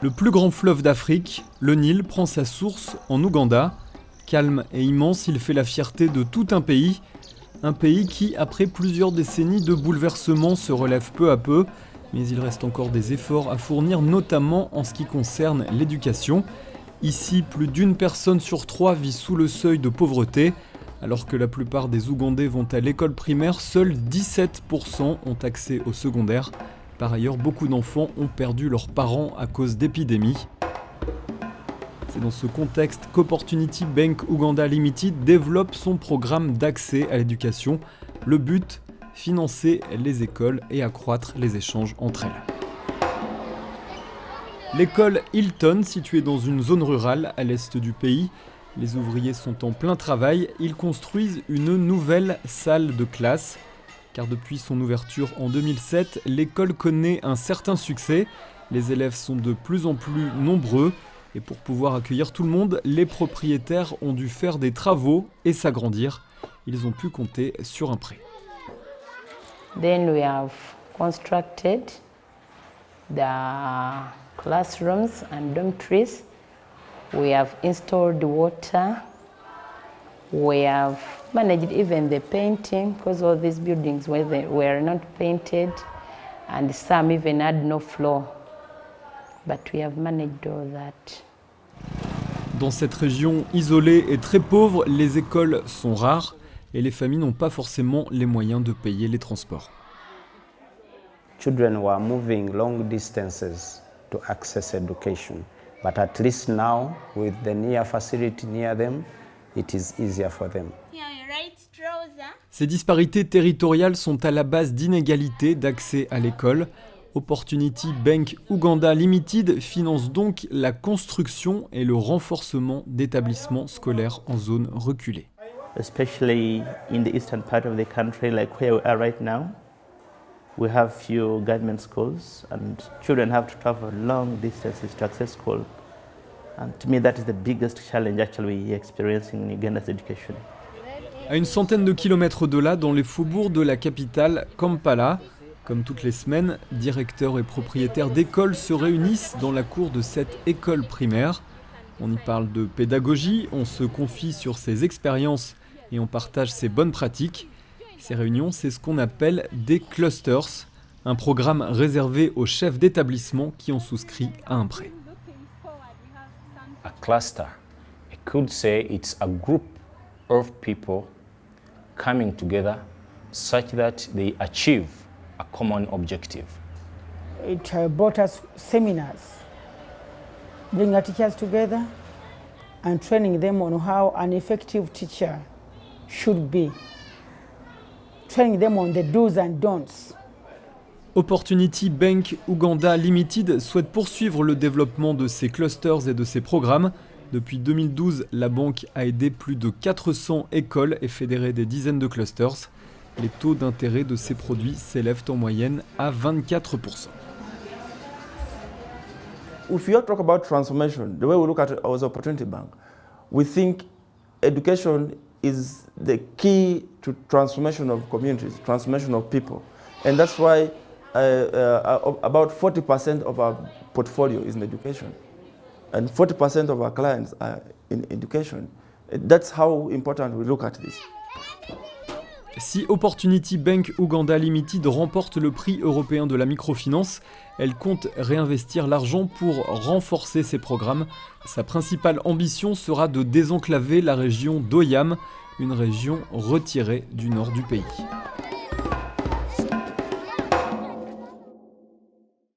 Le plus grand fleuve d'Afrique, le Nil, prend sa source en Ouganda. Calme et immense, il fait la fierté de tout un pays. Un pays qui, après plusieurs décennies de bouleversements, se relève peu à peu. Mais il reste encore des efforts à fournir, notamment en ce qui concerne l'éducation. Ici, plus d'une personne sur 3 vit sous le seuil de pauvreté. Alors que la plupart des Ougandais vont à l'école primaire, seuls 17% ont accès au secondaire. Par ailleurs, beaucoup d'enfants ont perdu leurs parents à cause d'épidémies. C'est dans ce contexte qu'Opportunity Bank Uganda Limited développe son programme d'accès à l'éducation. Le but, financer les écoles et accroître les échanges entre elles. L'école Hilton, située dans une zone rurale à l'est du pays. Les ouvriers sont en plein travail, ils construisent une nouvelle salle de classe. Car depuis son ouverture en 2007, l'école connaît un certain succès. Les élèves sont de plus en plus nombreux. Et pour pouvoir accueillir tout le monde, les propriétaires ont dû faire des travaux et s'agrandir. Ils ont pu compter sur un prêt. Then we have constructed the classrooms and dormitories. We have installed water. We have managed even the painting because all these buildings were not painted and some even had no floor. But we have managed all that. Dans cette région isolée et très pauvre, les écoles sont rares et les familles n'ont pas forcément les moyens de payer les transports. Children were moving long distances to access education, but at least now, with the near facility near them, it is easier for them. Ces disparités territoriales sont à la base d'inégalités d'accès à l'école. Opportunity Bank Uganda Limited finance donc la construction et le renforcement d'établissements scolaires en zone reculée. Especially in the eastern part of the country, like where we are right now, we have few government schools and children have to travel long distances to access school. And to me, that is the biggest challenge actually we experience in Uganda's education. À une centaine de kilomètres de là, dans les faubourgs de la capitale, Kampala, comme toutes les semaines, directeurs et propriétaires d'écoles se réunissent dans la cour de cette école primaire. On y parle de pédagogie, on se confie sur ses expériences et on partage ses bonnes pratiques. Ces réunions, c'est ce qu'on appelle des clusters, un programme réservé aux chefs d'établissement qui ont souscrit à un prêt. A cluster, I could say it's a group of people coming together such that they achieve a common objective. It brought us seminars, bring our teachers together and training them on how an effective teacher should be, training them on the do's and don'ts. Opportunity Bank Uganda Limited souhaite poursuivre le développement de ses clusters et de ses programmes. Depuis 2012, la banque a aidé plus de 400 écoles et fédéré des dizaines de clusters. Les taux d'intérêt de ces produits s'élèvent en moyenne à 24%. If you talk about transformation, the way we look at it as Opportunity Bank, we think education is the key to transformation of communities, transformation of people. And that's why about 40% of our portfolio is in education. And 40% of our clients are in education. That's how important we look at this. Si Opportunity Bank Uganda Limited remporte le prix européen de la microfinance, elle compte réinvestir l'argent pour renforcer ses programmes. Sa principale ambition sera de désenclaver la région d'Oyam, une région retirée du nord du pays.